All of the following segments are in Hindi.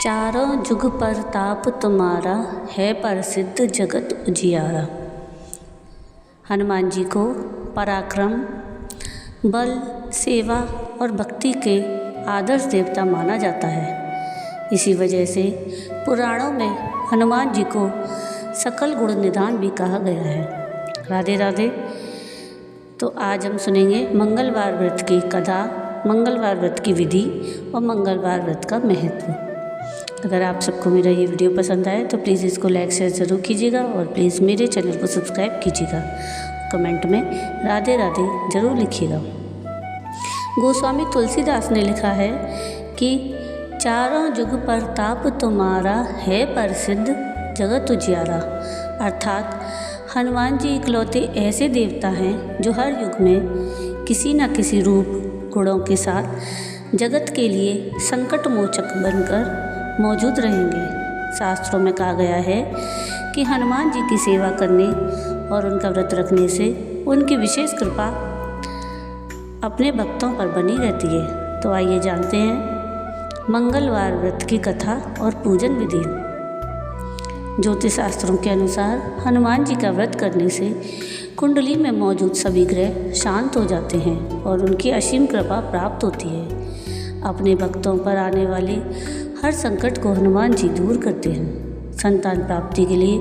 चारों जुग परताप तुम्हारा है प्रसिद्ध जगत उजियारा। हनुमान जी को पराक्रम, बल, सेवा और भक्ति के आदर्श देवता माना जाता है। इसी वजह से पुराणों में हनुमान जी को सकल गुण निधान भी कहा गया है। राधे राधे। तो आज हम सुनेंगे मंगलवार व्रत की कथा, मंगलवार व्रत की विधि और मंगलवार व्रत का महत्व। अगर आप सबको मेरा ये वीडियो पसंद आए तो प्लीज़ इसको लाइक शेयर ज़रूर कीजिएगा और प्लीज़ मेरे चैनल को सब्सक्राइब कीजिएगा। कमेंट में राधे राधे ज़रूर लिखिएगा। गोस्वामी तुलसीदास ने लिखा है कि चारों जुग परताप तुम्हारा है प्रसिद्ध जगत उजियारा। अर्थात हनुमान जी इकलौते ऐसे देवता हैं जो हर युग में किसी न किसी रूप गुणों के साथ जगत के लिए संकट मोचक बनकर मौजूद रहेंगे। शास्त्रों में कहा गया है कि हनुमान जी की सेवा करने और उनका व्रत रखने से उनकी विशेष कृपा अपने भक्तों पर बनी रहती है। तो आइए जानते हैं मंगलवार व्रत की कथा और पूजन विधि। ज्योतिष शास्त्रों के अनुसार हनुमान जी का व्रत करने से कुंडली में मौजूद सभी ग्रह शांत हो जाते हैं और उनकी असीम कृपा प्राप्त होती है। अपने भक्तों पर आने वाले हर संकट को हनुमान जी दूर करते हैं। संतान प्राप्ति के लिए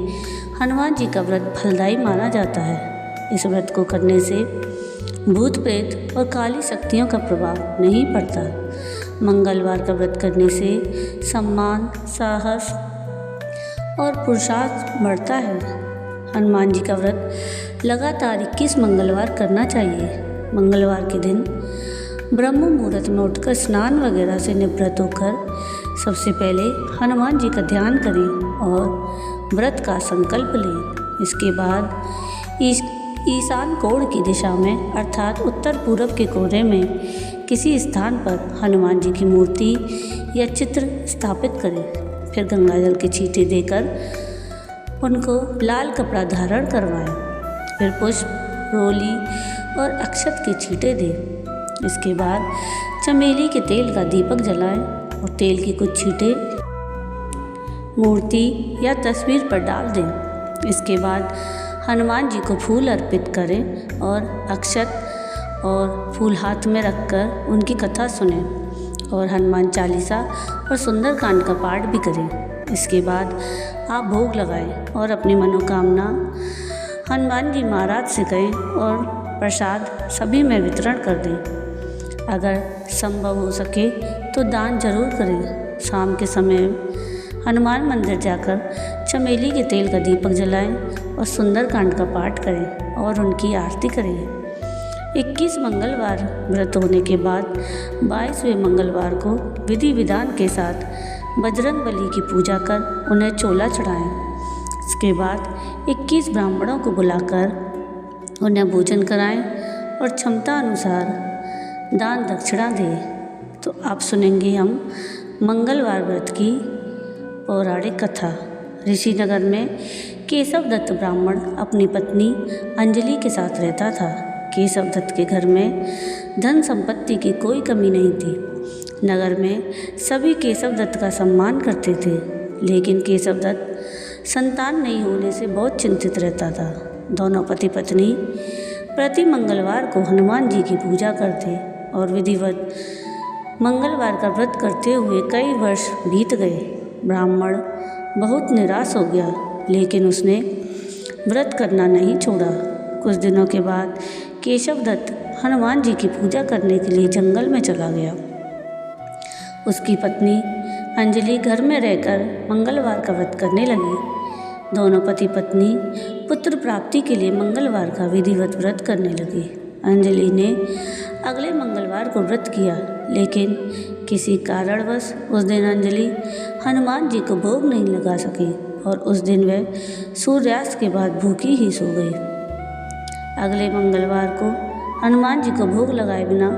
हनुमान जी का व्रत फलदायी माना जाता है। इस व्रत को करने से भूत प्रेत और काली शक्तियों का प्रभाव नहीं पड़ता। मंगलवार का व्रत करने से सम्मान, साहस और पुरुषार्थ बढ़ता है। हनुमान जी का व्रत लगातार 21 मंगलवार करना चाहिए। मंगलवार के दिन ब्रह्म मुहूर्त में उठकर स्नान वगैरह से निवृत्त होकर सबसे पहले हनुमान जी का ध्यान करें और व्रत का संकल्प लें। इसके बाद ईशान कोण की दिशा में अर्थात उत्तर पूर्व के कोने में किसी स्थान पर हनुमान जी की मूर्ति या चित्र स्थापित करें। फिर गंगा जल के छींटे देकर उनको लाल कपड़ा धारण करवाएं। फिर पुष्प, रोली और अक्षत के छींटे दें। इसके बाद चमेली के तेल का दीपक जलाएं और तेल की कुछ छींटे मूर्ति या तस्वीर पर डाल दें। इसके बाद हनुमान जी को फूल अर्पित करें और अक्षत और फूल हाथ में रखकर उनकी कथा सुनें और हनुमान चालीसा और सुंदरकांड का पाठ भी करें। इसके बाद आप भोग लगाएं और अपनी मनोकामना हनुमान जी महाराज से कहें और प्रसाद सभी में वितरण कर दें। अगर संभव हो सके तो दान जरूर करें। शाम के समय हनुमान मंदिर जाकर चमेली के तेल का दीपक जलाएं और सुंदरकांड का पाठ करें और उनकी आरती करें। 21 मंगलवार व्रत होने के बाद 22वें मंगलवार को विधि विधान के साथ बजरंग बली की पूजा कर उन्हें चोला चढ़ाएं। इसके बाद 21 ब्राह्मणों को बुलाकर उन्हें भोजन कराएं और क्षमता अनुसार दान दक्षिणा दें। तो आप सुनेंगे हम मंगलवार व्रत की पौराणिक कथा। ऋषिनगर में केशव दत्त ब्राह्मण अपनी पत्नी अंजलि के साथ रहता था। केशव दत्त के घर में धन संपत्ति की कोई कमी नहीं थी। नगर में सभी केशव दत्त का सम्मान करते थे, लेकिन केशव दत्त संतान नहीं होने से बहुत चिंतित रहता था। दोनों पति पत्नी प्रति मंगलवार को हनुमान जी की पूजा करते और विधिवत मंगलवार का व्रत करते हुए कई वर्ष बीत गए। ब्राह्मण बहुत निराश हो गया, लेकिन उसने व्रत करना नहीं छोड़ा। कुछ दिनों के बाद केशव दत्त हनुमान जी की पूजा करने के लिए जंगल में चला गया। उसकी पत्नी अंजलि घर में रहकर मंगलवार का व्रत करने लगी। दोनों पति पत्नी पुत्र प्राप्ति के लिए मंगलवार का विधिवत व्रत करने लगे। अंजलि ने अगले मंगलवार को व्रत किया, लेकिन किसी कारणवश उस दिन अंजलि हनुमान जी को भोग नहीं लगा सकी और उस दिन वह सूर्यास्त के बाद भूखी ही सो गई। अगले मंगलवार को हनुमान जी को भोग लगाए बिना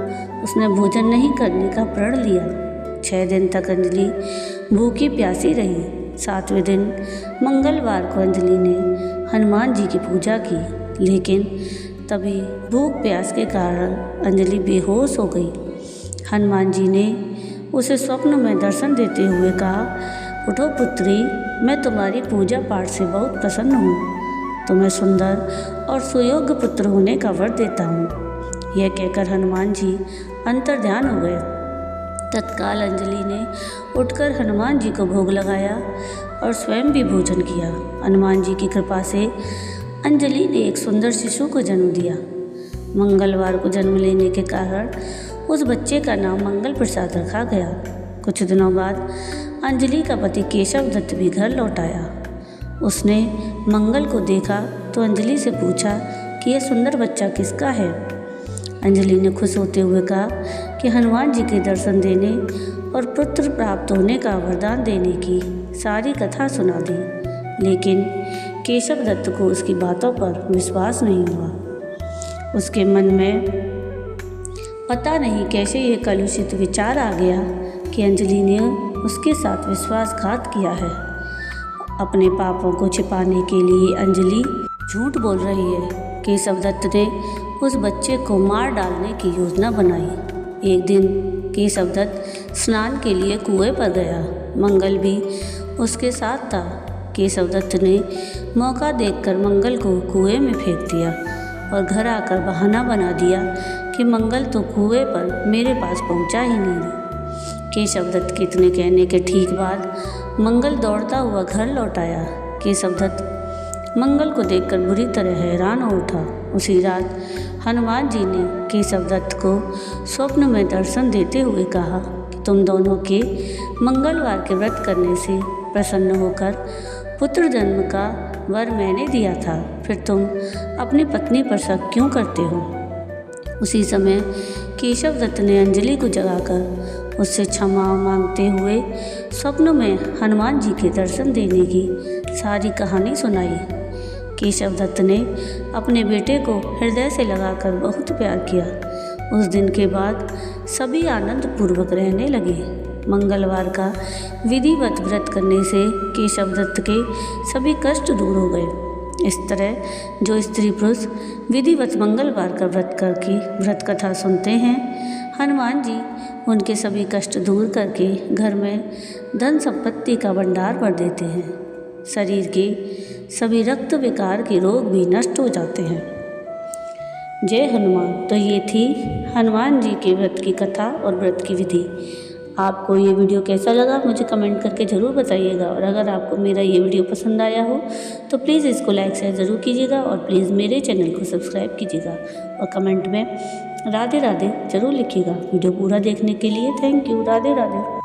उसने भोजन नहीं करने का प्रण लिया। 6 दिन तक अंजलि भूखी प्यासी रही। 7वें दिन मंगलवार को अंजलि ने हनुमान जी की पूजा की, लेकिन तभी भूख प्यास के कारण अंजलि बेहोश हो गई। हनुमान जी ने उसे स्वप्न में दर्शन देते हुए कहा, उठो पुत्री, मैं तुम्हारी पूजा पाठ से बहुत प्रसन्न हूँ। तुम्हें सुंदर और सुयोग्य पुत्र होने का वर देता हूँ। यह कहकर हनुमान जी अंतर्ध्यान हो गए। तत्काल अंजलि ने उठकर हनुमान जी को भोग लगाया और स्वयं भी भोजन किया। हनुमान जी की कृपा से अंजलि ने एक सुंदर शिशु को जन्म दिया। मंगलवार को जन्म लेने के कारण उस बच्चे का नाम मंगल प्रसाद रखा गया। कुछ दिनों बाद अंजलि का पति केशव दत्त भी घर लौट आया। उसने मंगल को देखा तो अंजलि से पूछा कि यह सुंदर बच्चा किसका है। अंजलि ने खुश होते हुए कहा कि हनुमान जी के दर्शन देने और पुत्र प्राप्त होने का वरदान देने की सारी कथा सुना दी। लेकिन केशव दत्त को उसकी बातों पर विश्वास नहीं हुआ। उसके मन में पता नहीं कैसे ये कलुषित विचार आ गया कि अंजलि ने उसके साथ विश्वासघात किया है। अपने पापों को छिपाने के लिए अंजलि झूठ बोल रही है। केशव दत्त ने उस बच्चे को मार डालने की योजना बनाई। एक दिन केशव दत्त स्नान के लिए कुएं पर गया। मंगल भी उसके साथ था। केशव दत्त ने मौका देखकर मंगल को कुएं में फेंक दिया और घर आकर बहाना बना दिया कि मंगल तो कुएं पर मेरे पास पहुंचा ही नहीं। केशव दत्त के इतने कहने के ठीक बाद मंगल दौड़ता हुआ घर लौट आया। केशव दत्त मंगल को देखकर बुरी तरह हैरान हो उठा। उसी रात हनुमान जी ने केशव दत्त को स्वप्न में दर्शन देते हुए कहा कि तुम दोनों के मंगलवार के व्रत करने से प्रसन्न होकर पुत्र जन्म का वर मैंने दिया था, फिर तुम अपनी पत्नी पर शक क्यों करते हो। उसी समय केशव दत्त ने अंजलि को जगाकर उससे क्षमा मांगते हुए स्वप्न में हनुमान जी के दर्शन देने की सारी कहानी सुनाई। केशव दत्त ने अपने बेटे को हृदय से लगाकर बहुत प्यार किया। उस दिन के बाद सभी आनंद पूर्वक रहने लगे। मंगलवार का विधिवत व्रत करने से केशव दत्त के सभी कष्ट दूर हो गए। इस तरह जो स्त्री पुरुष विधिवत मंगलवार का व्रत करके व्रत कथा सुनते हैं, हनुमान जी उनके सभी कष्ट दूर करके घर में धन संपत्ति का भंडार भर देते हैं। शरीर के सभी रक्त विकार के रोग भी नष्ट हो जाते हैं। जय हनुमान। तो ये थी हनुमान जी के व्रत की कथा और व्रत की विधि। आपको ये वीडियो कैसा लगा मुझे कमेंट करके ज़रूर बताइएगा। और अगर आपको मेरा ये वीडियो पसंद आया हो तो प्लीज़ इसको लाइक शेयर ज़रूर कीजिएगा और प्लीज़ मेरे चैनल को सब्सक्राइब कीजिएगा और कमेंट में राधे राधे ज़रूर लिखिएगा। वीडियो पूरा देखने के लिए थैंक यू। राधे राधे।